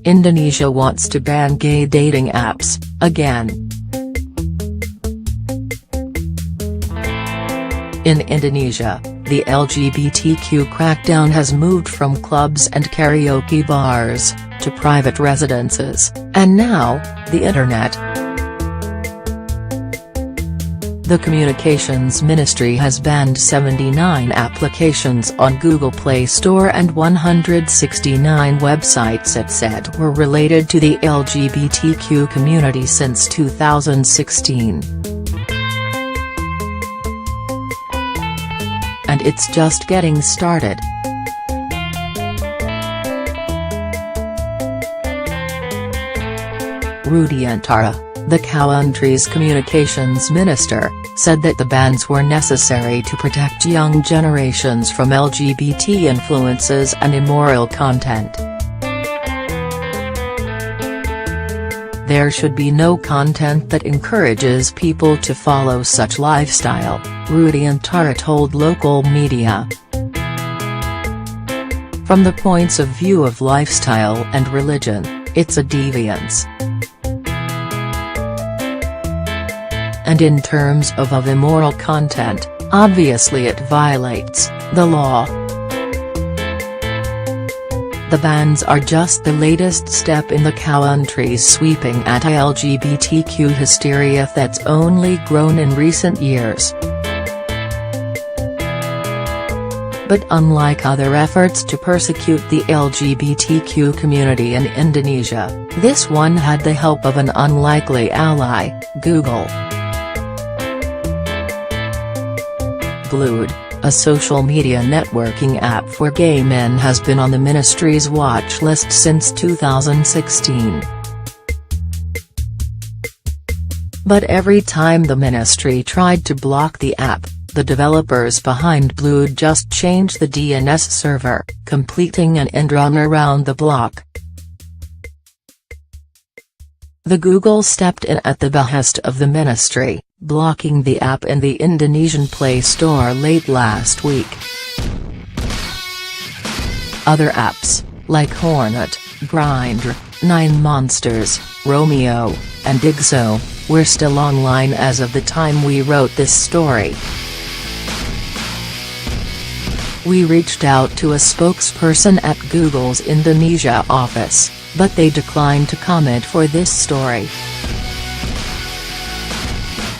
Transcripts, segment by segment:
Indonesia wants to ban gay dating apps, again. In Indonesia, the LGBTQ crackdown has moved from clubs and karaoke bars, to private residences, and now, the internet. The Communications Ministry has banned 79 applications on Google Play Store and 169 websites it said were related to the LGBTQ community since 2016. And it's just getting started. Rudiantara, the country's communications minister, said that the bans were necessary to protect young generations from LGBT influences and immoral content. There should be no content that encourages people to follow such lifestyle, Rudiantara told local media. From the points of view of lifestyle and religion, it's a deviance. And in terms of immoral content, obviously it violates the law. The bans are just the latest step in the country's sweeping anti-LGBTQ hysteria that's only grown in recent years. But unlike other efforts to persecute the LGBTQ community in Indonesia, this one had the help of an unlikely ally, Google. Blued, a social media networking app for gay men, has been on the ministry's watch list since 2016. But every time the ministry tried to block the app, the developers behind Blued just changed the DNS server, completing an end run around the block. The Google stepped in at the behest of the ministry, blocking the app in the Indonesian Play Store late last week. Other apps, like Hornet, Grindr, Nine Monsters, Romeo, and Digso, were still online as of the time we wrote this story. We reached out to a spokesperson at Google's Indonesia office, but they declined to comment for this story.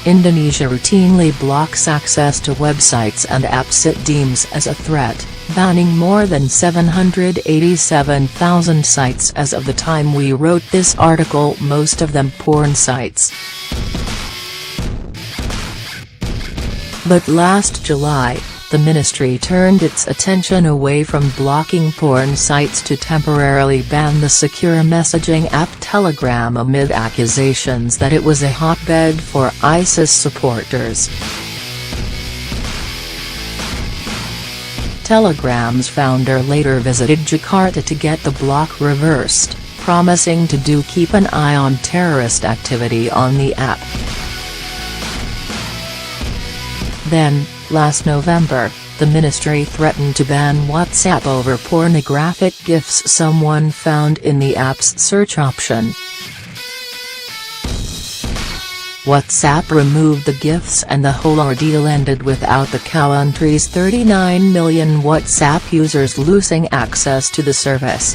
Indonesia routinely blocks access to websites and apps it deems as a threat, banning more than 787,000 sites as of the time we wrote this article, most of them porn sites. But last July, the ministry turned its attention away from blocking porn sites to temporarily ban the secure messaging app Telegram amid accusations that it was a hotbed for ISIS supporters. Telegram's founder later visited Jakarta to get the block reversed, promising to keep an eye on terrorist activity on the app. Then, last November, the ministry threatened to ban WhatsApp over pornographic GIFs someone found in the app's search option. WhatsApp removed the GIFs and the whole ordeal ended without the country's 39 million WhatsApp users losing access to the service.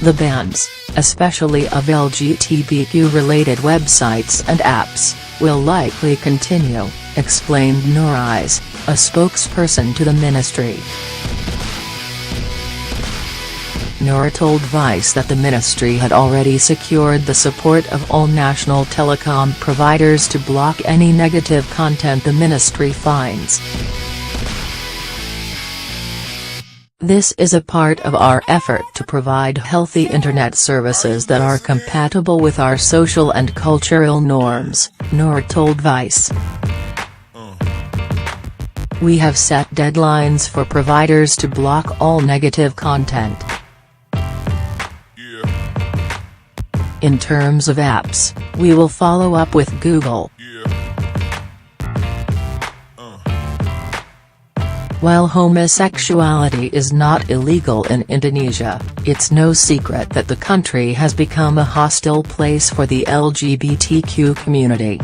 The bans, especially of LGBTQ-related websites and apps, will likely continue, explained Nurais, a spokesperson to the ministry. Noor told Vice that the ministry had already secured the support of all national telecom providers to block any negative content the ministry finds. This is a part of our effort to provide healthy internet services that are compatible with our social and cultural norms, Noor told Vice. We have set deadlines for providers to block all negative content. In terms of apps, we will follow up with Google. While homosexuality is not illegal in Indonesia, it's no secret that the country has become a hostile place for the LGBTQ community.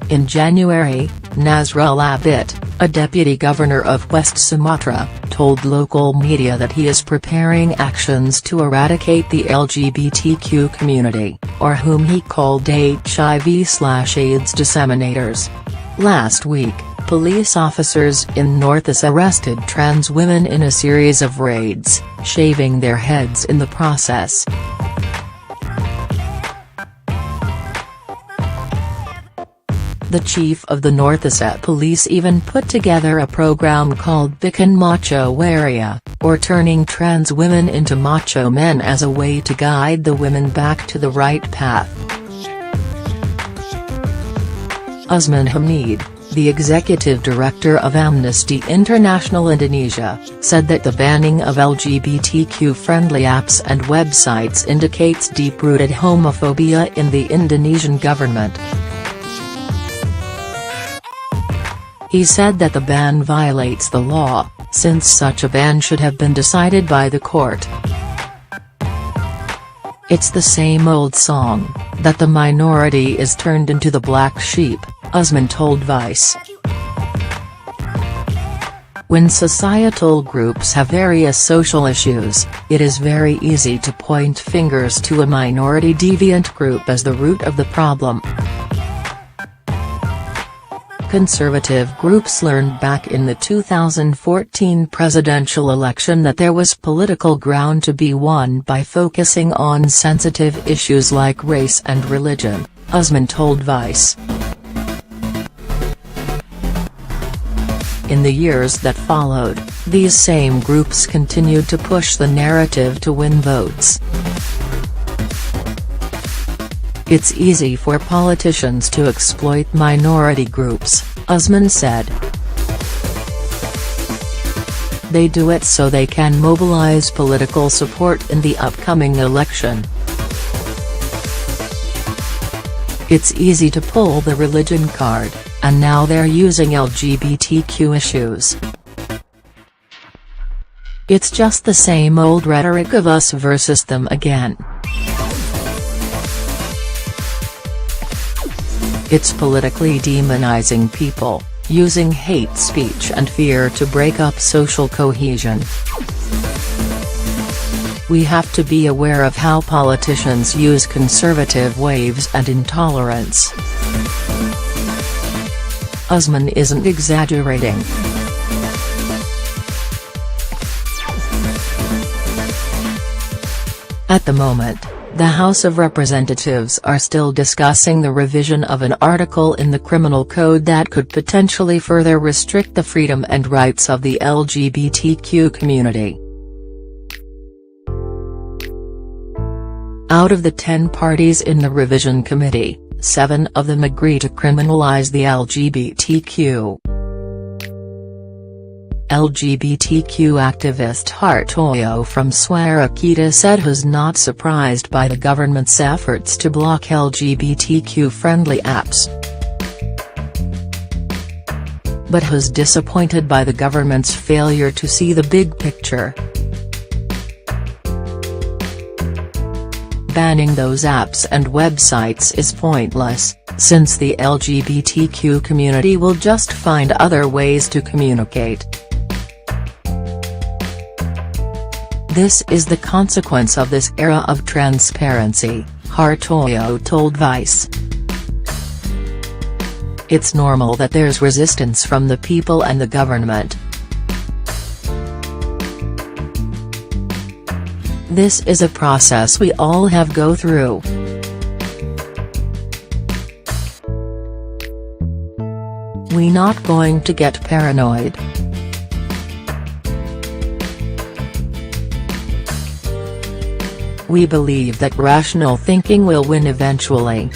In January, Nazrul Abid, a deputy governor of West Sumatra, told local media that he is preparing actions to eradicate the LGBTQ community, or whom he called HIV/AIDS disseminators. Last week, police officers in Northeast arrested trans women in a series of raids, shaving their heads in the process. The chief of the Northeast Police even put together a program called Bikin Macho Waria, or turning trans women into macho men, as a way to guide the women back to the right path. Usman Hamid, the executive director of Amnesty International Indonesia, said that the banning of LGBTQ-friendly apps and websites indicates deep-rooted homophobia in the Indonesian government. He said that the ban violates the law, since such a ban should have been decided by the court. It's the same old song, that the minority is turned into the black sheep, Usman told Vice. When societal groups have various social issues, it is very easy to point fingers to a minority deviant group as the root of the problem. Conservative groups learned back in the 2014 presidential election that there was political ground to be won by focusing on sensitive issues like race and religion, Usman told Vice. In the years that followed, these same groups continued to push the narrative to win votes. It's easy for politicians to exploit minority groups, Usman said. They do it so they can mobilize political support in the upcoming election. It's easy to pull the religion card, and now they're using LGBTQ issues. It's just the same old rhetoric of us versus them again. It's politically demonizing people, using hate speech and fear to break up social cohesion. We have to be aware of how politicians use conservative waves and intolerance. Usman isn't exaggerating. At the moment, the House of Representatives are still discussing the revision of an article in the criminal code that could potentially further restrict the freedom and rights of the LGBTQ community. Out of the 10 parties in the revision committee, 7 of them agree to criminalize the LGBTQ. LGBTQ activist Hartoyo from Swarakita said he's not surprised by the government's efforts to block LGBTQ-friendly apps, but he's disappointed by the government's failure to see the big picture. Banning those apps and websites is pointless, since the LGBTQ community will just find other ways to communicate. This is the consequence of this era of transparency, Hartoyo told Vice. It's normal that there's resistance from the people and the government. This is a process we all have go through. We're not going to get paranoid. We believe that rational thinking will win eventually.